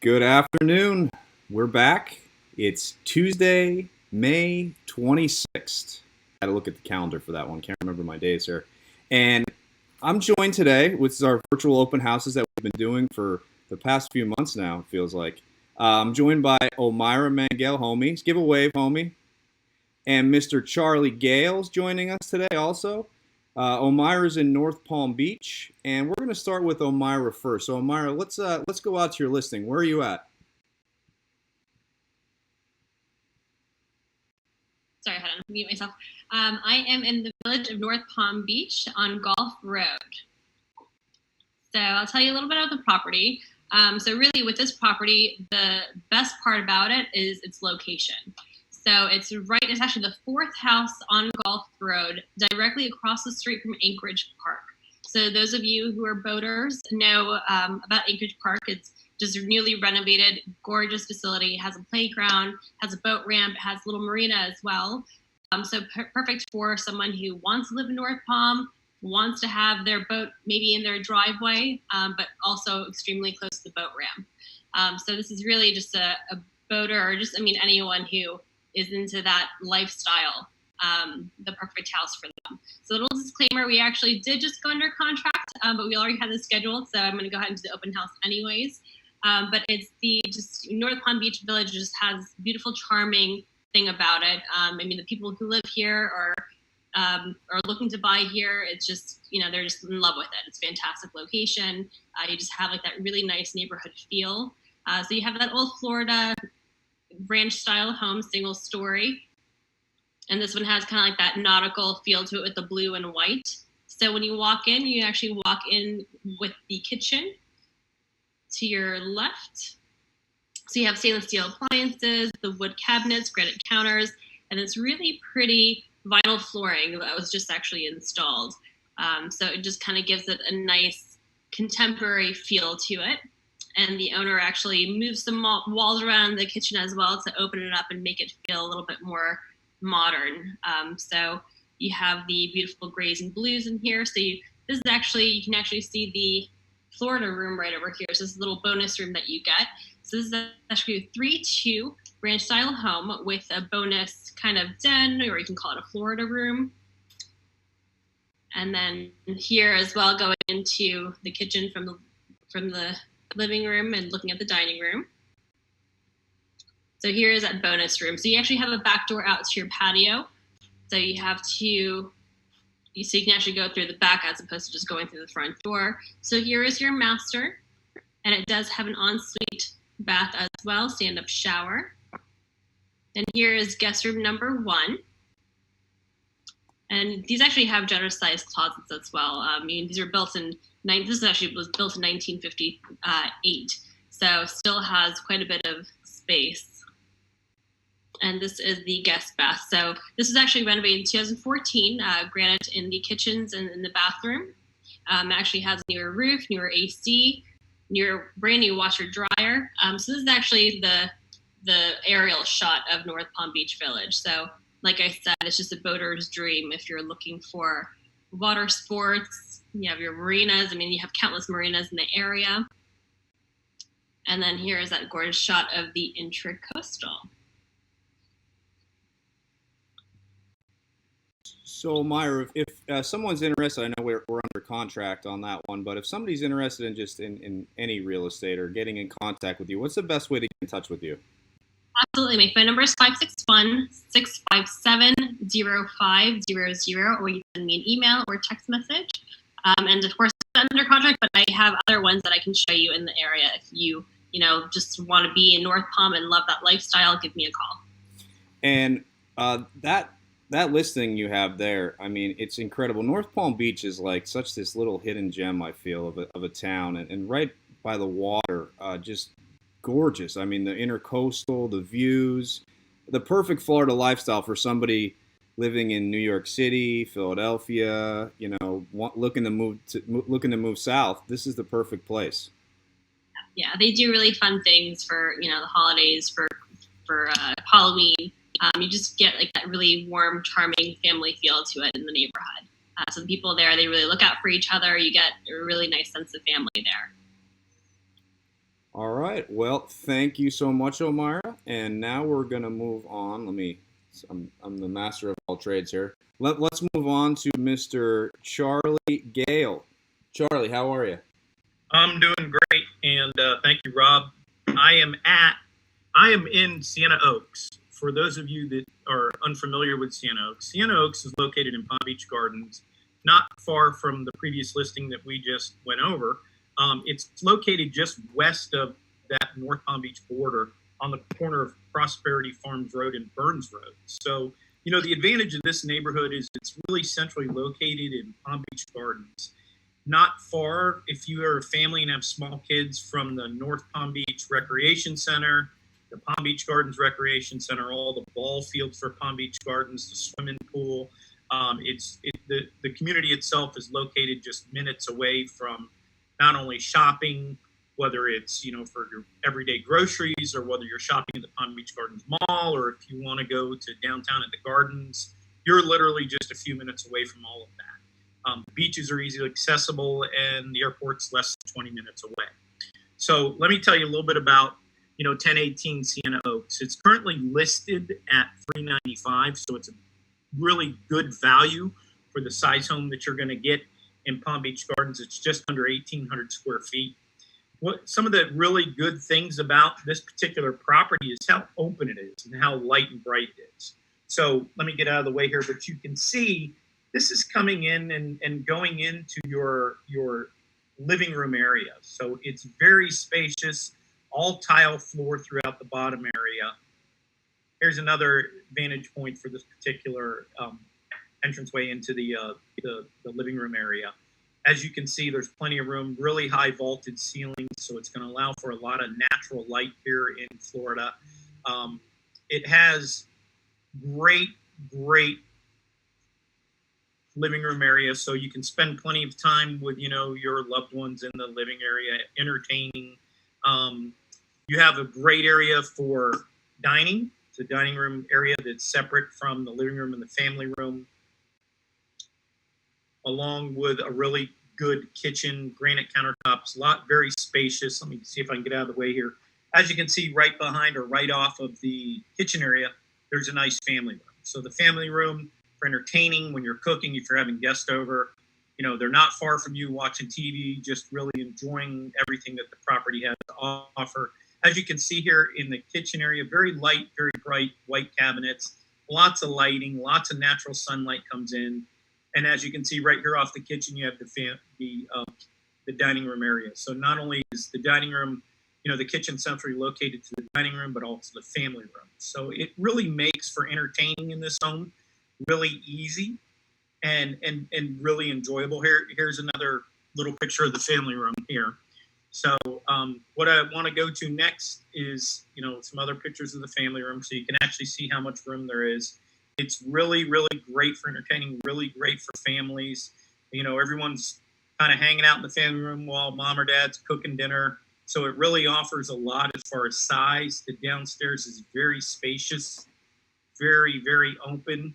Good afternoon. We're back. It's Tuesday, May 26th. I had to look at the calendar for that one. Can't remember my days here. And I'm joined today with our virtual open houses that we've been doing for the past few months now, it feels like. I'm joined by Homaira Mangal, homie. Give a wave, homie. And Mr. Charlie Gale's joining us today also. Homaira's in North Palm Beach, and we're going to start with Homaira first. So Homaira, let's go out to your listing. Where are you at? Sorry, I had to mute myself. I am in the village of North Palm Beach on Gulf Road. So I'll tell you a little bit about the property. So really with this property, the best part about it is its location. So it's actually the fourth house on Gulf Road, directly across the street from Anchorage Park. So those of you who are boaters know about Anchorage Park. It's just a newly renovated, gorgeous facility. It has a playground, has a boat ramp, has a little marina as well. So perfect for someone who wants to live in North Palm, wants to have their boat maybe in their driveway, but also extremely close to the boat ramp. So this is really just a boater, or just, anyone who is into that lifestyle, the perfect house for them. So a little disclaimer, we actually did just go under contract, but we already had this scheduled, so I'm going to go ahead and do the open house anyways. But it's just North Palm Beach Village just has beautiful, charming thing about it. The people who live here are looking to buy here. It's just, they're just in love with it. It's a fantastic location. You just have like that really nice neighborhood feel. So you have that old Florida ranch style home, single story. And this one has kind of like that nautical feel to it with the blue and white. So when you walk in, you actually walk in with the kitchen to your left. So you have stainless steel appliances, the wood cabinets, granite counters, and it's really pretty vinyl flooring that was just actually installed. So it just kind of gives it a nice contemporary feel to it. And the owner actually moves some walls around the kitchen as well to open it up and make it feel a little bit more modern. So you have the beautiful grays and blues in here. So you can actually see the Florida room right over here. So this is a little bonus room that you get. So this is actually a 3-2 ranch style home with a bonus kind of den, or you can call it a Florida room. And then here as well, going into the kitchen from the living room and looking at the dining room. So here is that bonus room. So you actually have a back door out to your patio. So you can actually go through the back as opposed to just going through the front door. So here is your master, and it does have an ensuite bath as well, stand-up shower. And here is guest room number 1. And these actually have generous sized closets as well. These are built in, this actually was built in 1958. So still has quite a bit of space. And this is the guest bath. So this was actually renovated in 2014, granite in the kitchens and in the bathroom. It actually has a newer roof, newer AC, brand new washer dryer. So this is actually the aerial shot of North Palm Beach Village. So like I said, it's just a boater's dream if you're looking for water sports. You have your marinas. You have countless marinas in the area. And then here is that gorgeous shot of the intracoastal. So Homaira, if someone's interested, I know we're under contract on that one, but if somebody's interested in just in any real estate or getting in contact with you, what's the best way to get in touch with you? Absolutely. My phone number is 561-657-0500, or you can send me an email or text message. And of course, I'm under contract, but I have other ones that I can show you in the area. If you just want to be in North Palm and love that lifestyle, give me a call. And that listing you have there, it's incredible. North Palm Beach is like such this little hidden gem, I feel, of a town, and right by the water, just gorgeous. The intercoastal, the views, the perfect Florida lifestyle for somebody living in New York City, Philadelphia, looking to move south. This is the perfect place. Yeah, they do really fun things for the holidays, for Halloween. You just get like that really warm, charming family feel to it in the neighborhood. So the people there, they really look out for each other. You get a really nice sense of family there. All right. Well, thank you so much, Homaira. And now we're gonna move on. I'm the master of all trades here. Let's move on to Mr. Charlie Gale. Charlie, how are you? I'm doing great, and thank you, Rob. I am at, I am in Sienna Oaks. For those of you that are unfamiliar with Sienna Oaks is located in Palm Beach Gardens, not far from the previous listing that we just went over. It's located just west of that North Palm Beach border on the corner of Prosperity Farms Road and Burns Road. So, the advantage of this neighborhood is it's really centrally located in Palm Beach Gardens, not far if you are a family and have small kids from the North Palm Beach Recreation Center, the Palm Beach Gardens Recreation Center, all the ball fields for Palm Beach Gardens, the swimming pool. The community itself is located just minutes away from not only shopping, whether it's for your everyday groceries or whether you're shopping at the Palm Beach Gardens Mall or if you want to go to downtown at the Gardens, you're literally just a few minutes away from all of that. The beaches are easily accessible, and the airport's less than 20 minutes away. So let me tell you a little bit about 1018 Sienna Oaks. It's currently listed at $395, so it's a really good value for the size home that you're going to get in Palm Beach Gardens. It's just under 1,800 square feet. Some of the really good things about this particular property is how open it is and how light and bright it is. So let me get out of the way here, but you can see this is coming in and going into your living room area. So it's very spacious, all tile floor throughout the bottom area. Here's another vantage point for this particular entranceway into the living room area. As you can see, there's plenty of room, really high vaulted ceilings, so it's going to allow for a lot of natural light here in Florida. It has great living room area, so you can spend plenty of time with your loved ones in the living area entertaining. You have a great area for dining. It's a dining room area that's separate from the living room and the family room, along with a really good kitchen, granite countertops, very spacious. Let me see if I can get out of the way here. As you can see, right behind or right off of the kitchen area, there's a nice family room. So the family room for entertaining when you're cooking, if you're having guests over, they're not far from you watching TV, just really enjoying everything that the property has to offer. As you can see here in the kitchen area, very light, very bright white cabinets, lots of lighting, lots of natural sunlight comes in. And as you can see right here off the kitchen, you have the dining room area. So not only is the dining room, the kitchen centrally located to the dining room, but also the family room. So it really makes for entertaining in this home really easy and really enjoyable. Here's another little picture of the family room here. So what I want to go to next is, some other pictures of the family room so you can actually see how much room there is. It's really, really great for entertaining, really great for families. Everyone's kind of hanging out in the family room while mom or dad's cooking dinner. So it really offers a lot as far as size. The downstairs is very spacious, very, very open.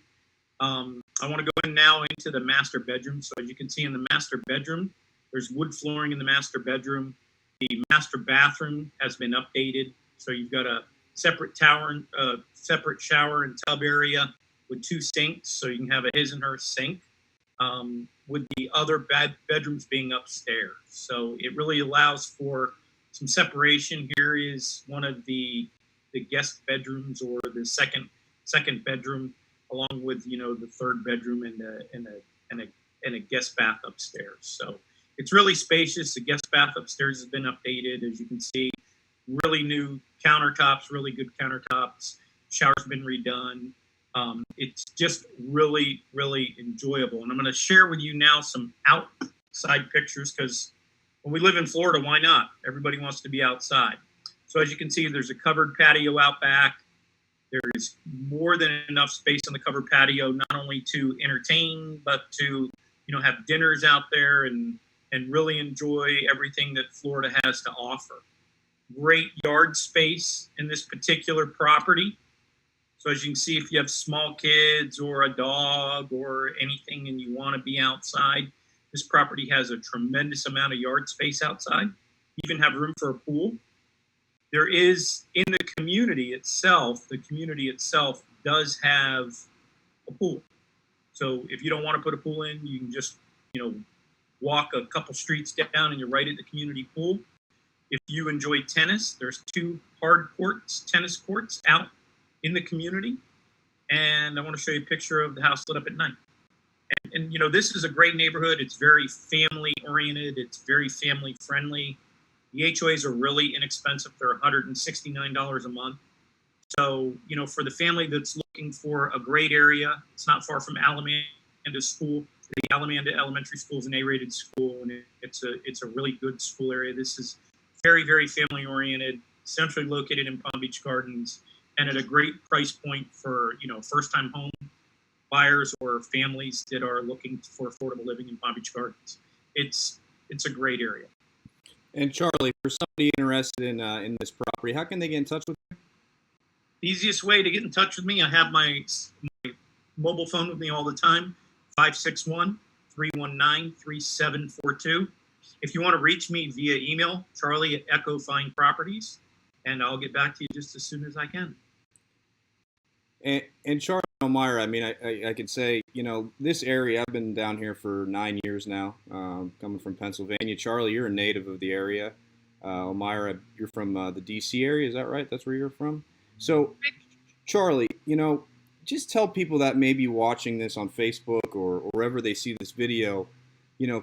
I want to go in now into the master bedroom. So as you can see in the master bedroom, there's wood flooring in the master bedroom. The master bathroom has been updated. So you've got a separate shower and tub area with two sinks. So you can have a his and her sink, with the other bedrooms being upstairs. So it really allows for some separation. Here is one of the guest bedrooms, or the second bedroom, along with the third bedroom and a guest bath upstairs. So it's really spacious. The guest bath upstairs has been updated, as you can see. Really new countertops, really good countertops. Shower's been redone. It's just really, really enjoyable. And I'm going to share with you now some outside pictures, because when we live in Florida, why not? Everybody wants to be outside. So as you can see, there's a covered patio out back. There is more than enough space on the covered patio, not only to entertain, but to have dinners out there and really enjoy everything that Florida has to offer. Great yard space in this particular property. So as you can see, if you have small kids or a dog or anything and you want to be outside, this property has a tremendous amount of yard space outside. You even have room for a pool. There is in the community itself does have a pool. So if you don't want to put a pool in, you can just, walk a couple streets down and you're right at the community pool. If you enjoy tennis, there's 2 tennis courts out in the community. And I want to show you a picture of the house lit up at night. And this is a great neighborhood. It's very family oriented. It's very family friendly. The HOAs are really inexpensive. They're $169 a month. So, for the family that's looking for a great area, it's not far from Alamanda School. The Alamanda Elementary School is an A-rated school, and it's a really good school area. This is very, very family oriented, centrally located in Palm Beach Gardens, and at a great price point for first-time home buyers or families that are looking for affordable living in Palm Beach Gardens. It's a great area. And Charlie, for somebody interested in this property, how can they get in touch with you? The easiest way to get in touch with me, I have my mobile phone with me all the time, 561-319-3742. If you want to reach me via email, charlie@EchoFineProperties, and I'll get back to you just as soon as I can. And Charlie Homaira, I mean, I could say, this area, I've been down here for 9 years now, coming from Pennsylvania. Charlie, you're a native of the area. Homaira, you're from the D.C. area, is that right? That's where you're from? So, Charlie, just tell people that may be watching this on Facebook or wherever they see this video,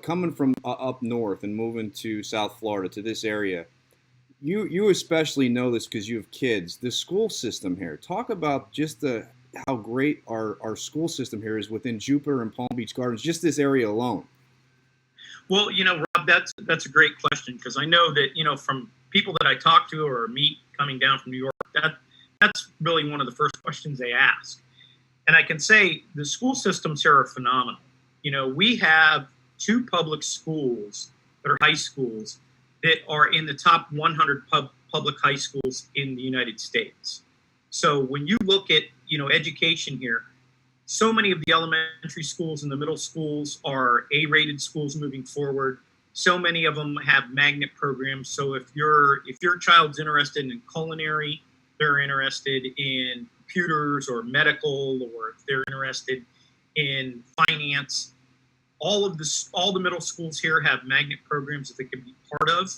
coming from up north and moving to South Florida, to this area, you especially know this because you have kids. The school system here. Talk about just how great our school system here is within Jupiter and Palm Beach Gardens, just this area alone. Well, Rob, that's a great question, because I know that, from people that I talk to or meet coming down from New York, that's really one of the first questions they ask. And I can say the school systems here are phenomenal. We have 2 public schools that are high schools that are in the top 100 public high schools in the United States. So when you look at, education here, so many of the elementary schools and the middle schools are A-rated schools moving forward. So many of them have magnet programs. So if your child's interested in culinary, they're interested in computers or medical, or if they're interested in finance, all the middle schools here have magnet programs that they can be part of.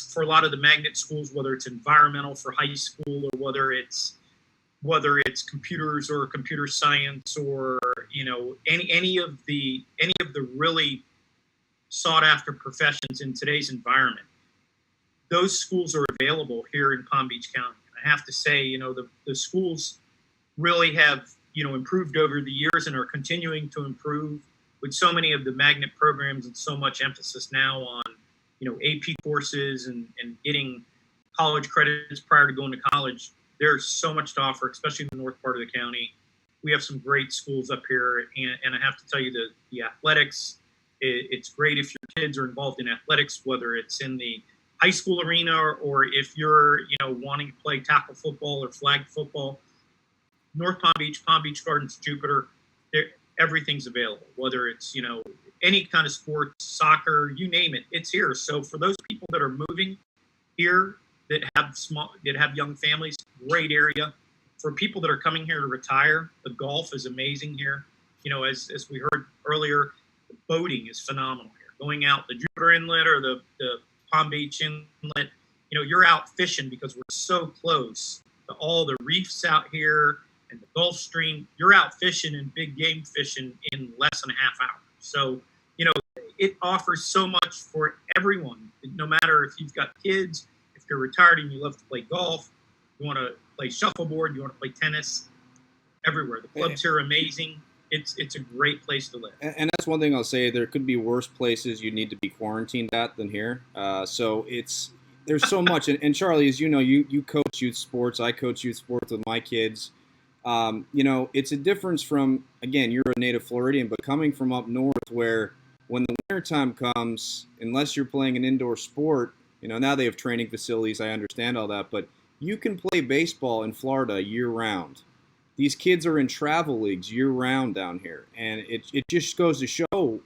For a lot of the magnet schools, whether it's environmental for high school, or whether it's computers or computer science, or any of the really sought after professions in today's environment, those schools are available here in Palm Beach County. And I have to say, the schools really have improved over the years and are continuing to improve, with so many of the magnet programs and so much emphasis now on AP courses and getting college credits prior to going to college. There's so much to offer, especially in the north part of the county. We have some great schools up here, and I have to tell you, the athletics, it's great if your kids are involved in athletics, whether it's in the high school arena or if you're wanting to play tackle football or flag football. North Palm Beach Gardens, Jupiter, everything's available, whether it's any kind of sports, soccer, you name it, it's here. So for those people that are moving here that have young families, great area. For people that are coming here to retire, the golf is amazing here. As we heard earlier, the boating is phenomenal here. Going out the Jupiter Inlet or the Palm Beach Inlet, you're out fishing because we're so close to all the reefs out here and the Gulf Stream. You're out fishing and big game fishing in less than a half hour. So, it offers so much for everyone, no matter if you've got kids, if you're retired and you love to play golf, you want to play shuffleboard, you want to play tennis, everywhere. The clubs here are amazing. It's a great place to live. And that's one thing I'll say. There could be worse places you need to be quarantined at than here. So there's so much. And Charlie, as you know, you coach youth sports. I coach youth sports with my kids. It's a difference from, again, you're a native Floridian, but coming from up north where when the wintertime comes, unless you're playing an indoor sport, now they have training facilities. I understand all that, but you can play baseball in Florida year round. These kids are in travel leagues year round down here. And it just goes to show,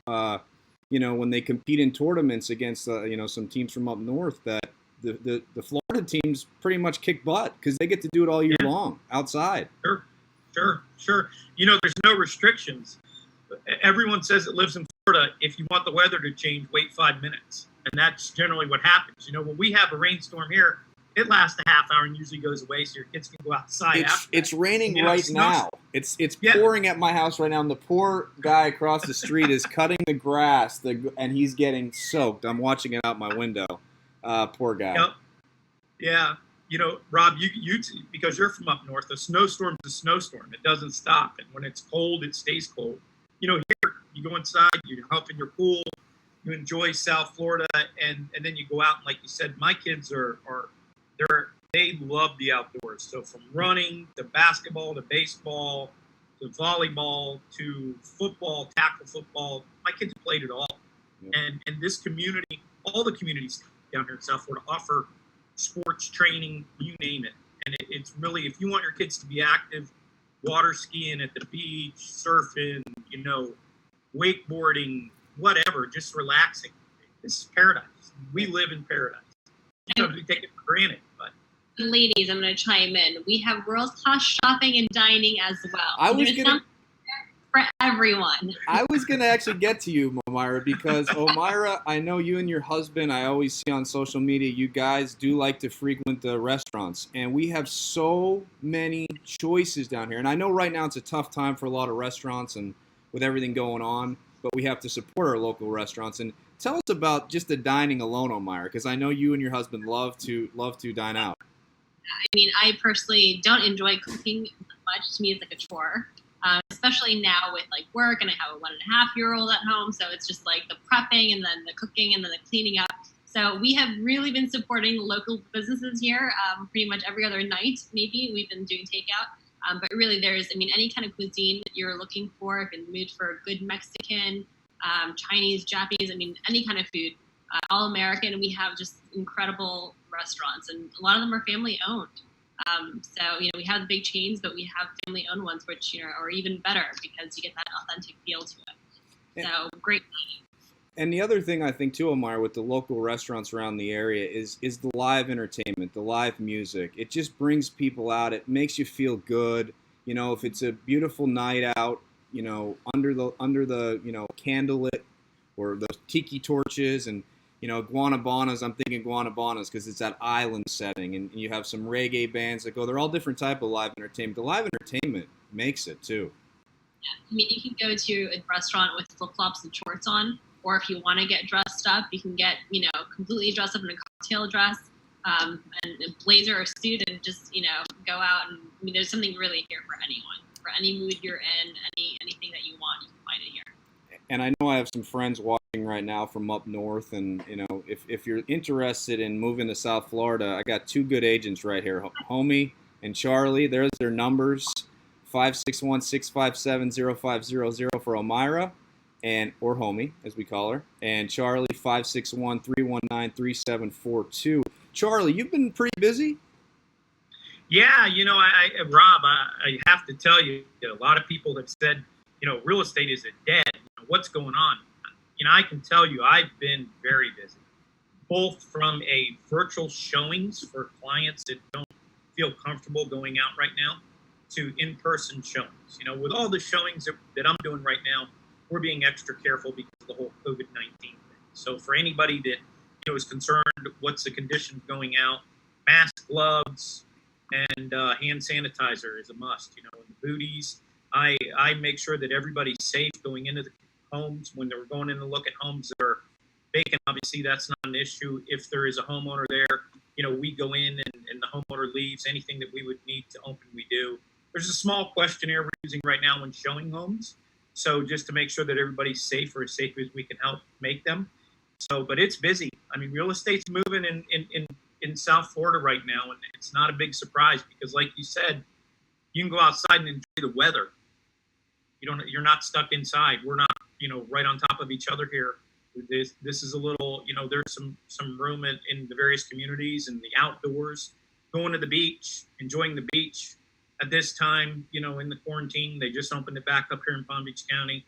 when they compete in tournaments against some teams from up north, that the Florida teams pretty much kick butt because they get to do it all year long outside. Sure. There's no restrictions. Everyone says that lives in Florida, if you want the weather to change, wait 5 minutes. And that's generally what happens. When we have a rainstorm here, it lasts a half hour and usually goes away so your kids can go outside after It's raining right now. It's pouring at my house right now, and the poor guy across the street is cutting the grass, and he's getting soaked. I'm watching it out my window. Poor guy. Yep. Yeah. Rob, you because you're from up north, a snowstorm's a snowstorm. It doesn't stop. And when it's cold, it stays cold. Here, you go inside, you hop in your pool, you enjoy South Florida, and then you go out. And like you said, my kids they love the outdoors. So from running to basketball to baseball to volleyball to football, tackle football, my kids played it all. Yeah. And this community, all the communities down here in South Florida offer sports training, you name it. And it's really, if you want your kids to be active, water skiing at the beach, surfing, wakeboarding, whatever, just relaxing. This is paradise. We live in paradise. We take it for granted, but. Ladies, I'm going to chime in. We have world-class shopping and dining as well. For everyone. I was going to actually get to you, Homaira, because Homaira, I know you and your husband, I always see on social media, you guys do like to frequent the restaurants, and we have so many choices down here. And I know right now it's a tough time for a lot of restaurants and with everything going on, but we have to support our local restaurants. And tell us about just the dining alone, Homaira, because I know you and your husband love to dine out. I personally don't enjoy cooking much. To me, it's like a chore. Especially now with work, and I have a 1.5-year-old at home, so it's just the prepping and then the cooking and then the cleaning up. So we have really been supporting local businesses here pretty much every other night. Maybe we've been doing takeout, but really there's any kind of cuisine that you're looking for. If you're in the mood for good Mexican, Chinese, Japanese, any kind of food, all American. We have just incredible restaurants, and a lot of them are family owned. So we have the big chains, but we have family-owned ones, which are even better because you get that authentic feel to it. So great. And the other thing I think too, Homaira, with the local restaurants around the area is the live entertainment, the live music. It just brings people out. It makes you feel good. If it's a beautiful night out, under the candlelit or the tiki torches and Guanabanas, I'm thinking Guanabanas because it's that island setting, and you have some reggae bands that go. They're all different type of live entertainment. The live entertainment makes it too. Yeah, you can go to a restaurant with flip-flops and shorts on, or if you want to get dressed up, you can get completely dressed up in a cocktail dress and a blazer or suit, and just go out. And there's something really here for anyone, for any mood you're in, anything that you want, you can find it here. And I know I have some friends watching right now from up north, and if you're interested in moving to South Florida, I got two good agents right here, Homie and Charlie. There's their numbers, 561-657-0500 for Homaira, or Homie as we call her, and Charlie 561-319-3742. Charlie, you've been pretty busy. Yeah, Rob, I have to tell you, a lot of people have said, real estate is dead. What's going on? I can tell you I've been very busy, both from a virtual showings for clients that don't feel comfortable going out right now to in-person showings. With all the showings that I'm doing right now, we're being extra careful because of the whole COVID-19 thing. So for anybody that is concerned, what's the conditions going out, mask, gloves, and hand sanitizer is a must. And the booties. I make sure that everybody's safe going into the homes. When they're going in to look at homes that are vacant, obviously that's not an issue. If there is a homeowner there, we go in and the homeowner leaves. Anything that we would need to open, we do. There's a small questionnaire we're using right now when showing homes. So just to make sure that everybody's safe, or as safe as we can help make them. So, but it's busy. Real estate's moving in South Florida right now, and it's not a big surprise because, like you said, you can go outside and enjoy the weather. You're not stuck inside. We're not, right on top of each other here. This is a little, there's some room in the various communities and the outdoors, going to the beach, enjoying the beach. At this time, in the quarantine, they just opened it back up here in Palm Beach County.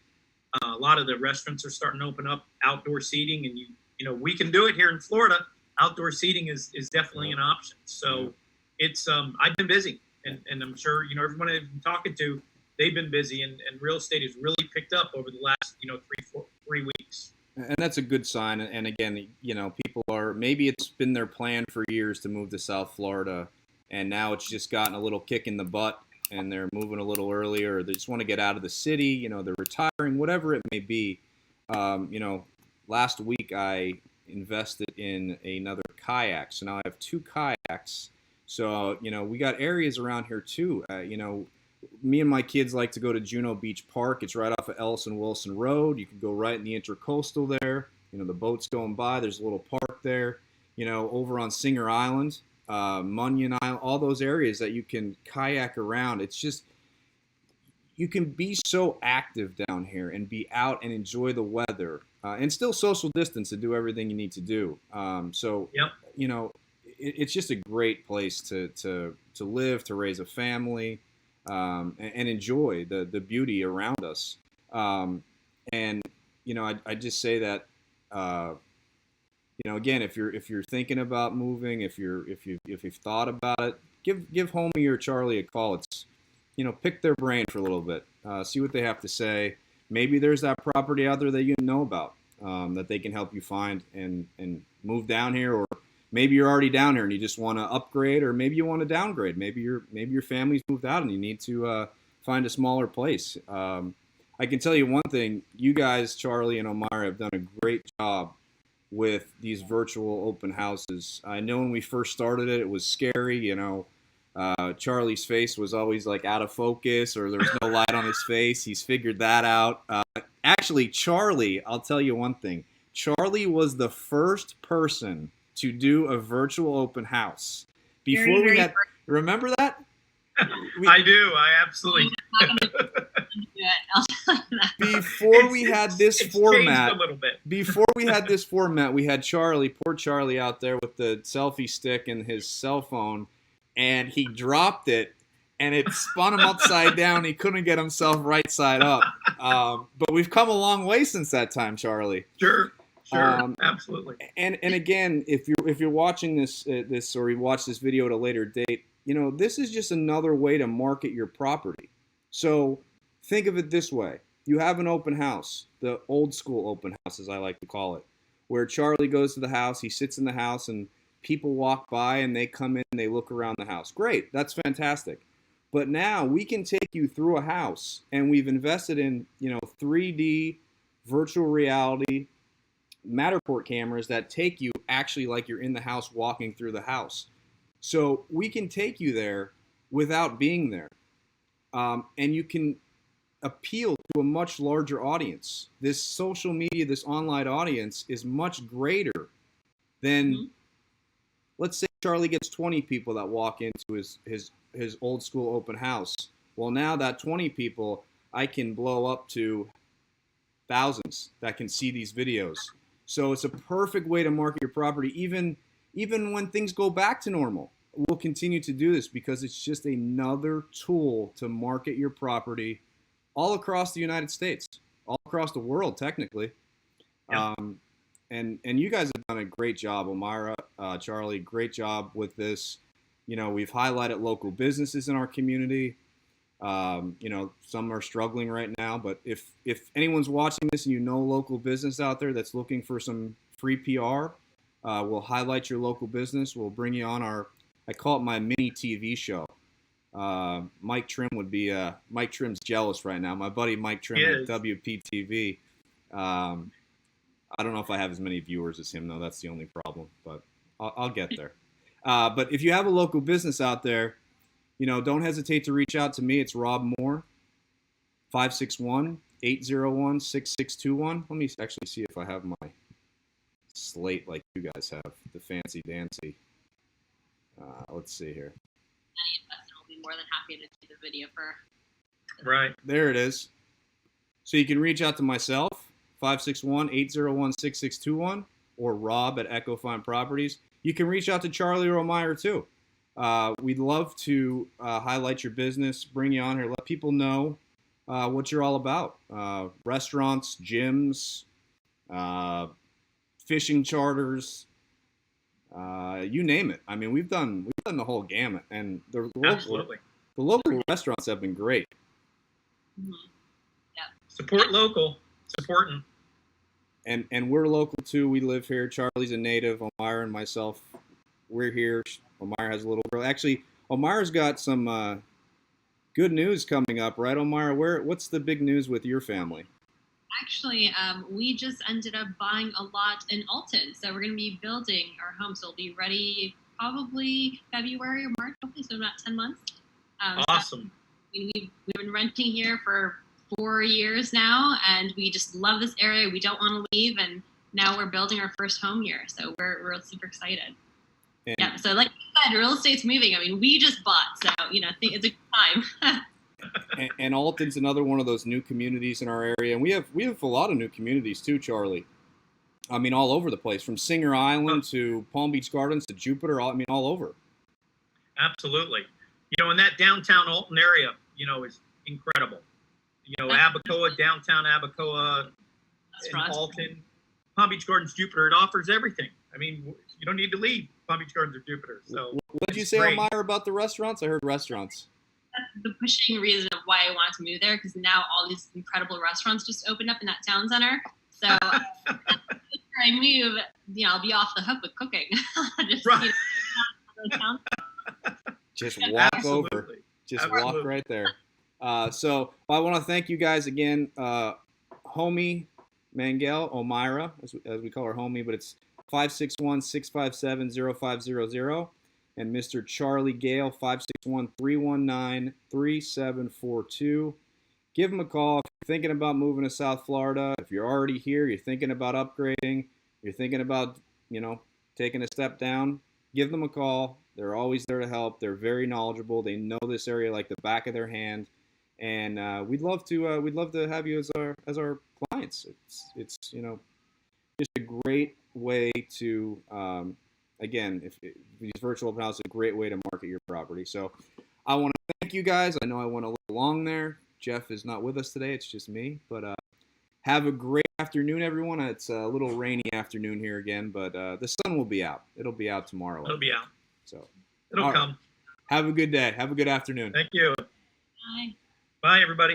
A lot of the restaurants are starting to open up outdoor seating, and we can do it here in Florida. Outdoor seating is definitely an option. So it's I've been busy, and I'm sure everyone I've been talking to, they've been busy, and real estate has really picked up over the last 3 weeks. And that's a good sign. And again, people are, maybe it's been their plan for years to move to South Florida, and now it's just gotten a little kick in the butt, and they're moving a little earlier, or they just want to get out of the city. They're retiring, whatever it may be. Last week I invested in another kayak, so now I have 2 kayaks. So we got areas around here too. Me and my kids like to go to Juno Beach Park. It's right off of Ellison Wilson Road. You can go right in the Intercoastal there. The boat's going by. There's a little park there. Over on Singer Island, Munyon Island, all those areas that you can kayak around. It's just, you can be so active down here and be out and enjoy the weather, and still social distance and do everything you need to do. It's just a great place to live, to raise a family. And enjoy the beauty around us. I just say that, again, if you're thinking about moving, if you've thought about it, give Homie or Charlie a call. It's, pick their brain for a little bit, see what they have to say. Maybe there's that property out there that you know about, that they can help you find and move down here, or maybe you're already down here and you just want to upgrade, or maybe you want to downgrade. Maybe your family's moved out and you need to find a smaller place. I can tell you one thing: you guys, Charlie and Homaira, have done a great job with these virtual open houses. I know when we first started it was scary. Charlie's face was always like out of focus, or there was no light on his face. He's figured that out. Actually, Charlie, I'll tell you one thing. Charlie was the first person to do a virtual open house. Before we had, remember that? I do. I absolutely. Before we had this format, a little bit. Before we had this format, we had Charlie, poor Charlie, out there with the selfie stick and his cell phone, and he dropped it, and it spun him upside down. He couldn't get himself right side up. But we've come a long way since that time, Charlie. Sure. Sure, absolutely. And again, if you're watching this or you watch this video at a later date, this is just another way to market your property. So think of it this way: you have an open house, the old school open house, as I like to call it, where Charlie goes to the house, he sits in the house, and people walk by and they come in and they look around the house. Great, that's fantastic. But now we can take you through a house, and we've invested in 3D virtual reality Matterport cameras that take you actually like you're in the house, walking through the house. So we can take you there without being there. And you can appeal to a much larger audience. This social media, this online audience is much greater than, let's say Charlie gets 20 people that walk into his old school open house. Well, now that 20 people, I can blow up to thousands that can see these videos. So it's a perfect way to market your property, even when things go back to normal. We'll continue to do this because it's just another tool to market your property all across the United States, all across the world, technically. Yeah. And you guys have done a great job, Homaira, Charlie, great job with this. We've highlighted local businesses in our community. Some are struggling right now, but if anyone's watching this and local business out there that's looking for some free PR, we'll highlight your local business. We'll bring you on I call it my mini TV show. Mike Trim's jealous right now. My buddy Mike Trim at WPTV. I don't know if I have as many viewers as him, though. That's the only problem, but I'll get there. But if you have a local business out there, don't hesitate to reach out to me. It's Rob Moore, 561-801-6621. Let me actually see if I have my slate like you guys have, the fancy dancy. Let's see here. Any investor will be more than happy to do the video for. Right. There it is. So you can reach out to myself, 561-801-6621, or Rob at Echo Fine Properties. You can reach out to Charlie or Homaira too. We'd love to highlight your business, bring you on here, let people know what you're all about. Restaurants, gyms, uh, fishing charters, you name it. I mean, we've done the whole gamut, and Absolutely. the local restaurants have been great. Mhm. Yeah. Support local. Supporting. And we're local too. We live here. Charlie's a native. Homaira and myself, we're here. Homaira has a little girl. Actually, Homaira's got some good news coming up, right, Homaira? What's the big news with your family? Actually, we just ended up buying a lot in Alton, so we're going to be building our home. So it'll be ready probably February or March, hopefully, so about 10 months. Awesome. So we've been renting here for 4 years now, and we just love this area. We don't want to leave, and now we're building our first home here, so we're super excited. And, yeah, so like you said, real estate's moving. I mean, we just bought, so I think it's a good time. and Alton's another one of those new communities in our area, and we have a lot of new communities too, Charlie. I mean, all over the place, from Singer Island to Palm Beach Gardens to Jupiter. All over. Absolutely. In that downtown Alton area, is incredible. Abacoa, downtown Abacoa, and Alton, Palm Beach Gardens, Jupiter. It offers everything. I mean, you don't need to leave Palm Beach Gardens or Jupiter. So, what did you say, Homaira, about the restaurants? I heard restaurants. That's the pushing reason of why I wanted to move there, because now all these incredible restaurants just opened up in that town center. So after I move, I'll be off the hook with cooking. Just walk Absolutely. over. Just Absolutely. walk right there. So I want to thank you guys again. Homie Mangal, Homaira, as we call her Homie, but it's 561-657-0500. And Mr. Charlie Gale, 561-319-3742. Give him a call if you're thinking about moving to South Florida. If you're already here, you're thinking about upgrading, you're thinking about, taking a step down, give them a call. They're always there to help. They're very knowledgeable. They know this area like the back of their hand. And we'd love to have you as our clients. It's just a great way to again, if these virtual open houses are a great way to market your property. So I want to thank you guys. I know I went a little long there. Jeff is not with us today. It's just me. But have a great afternoon, everyone. It's a little rainy afternoon here again, but the sun will be out. It'll be out tomorrow. It'll be out. So it'll come. Have a good day. Have a good afternoon. Thank you. Bye. Bye, everybody.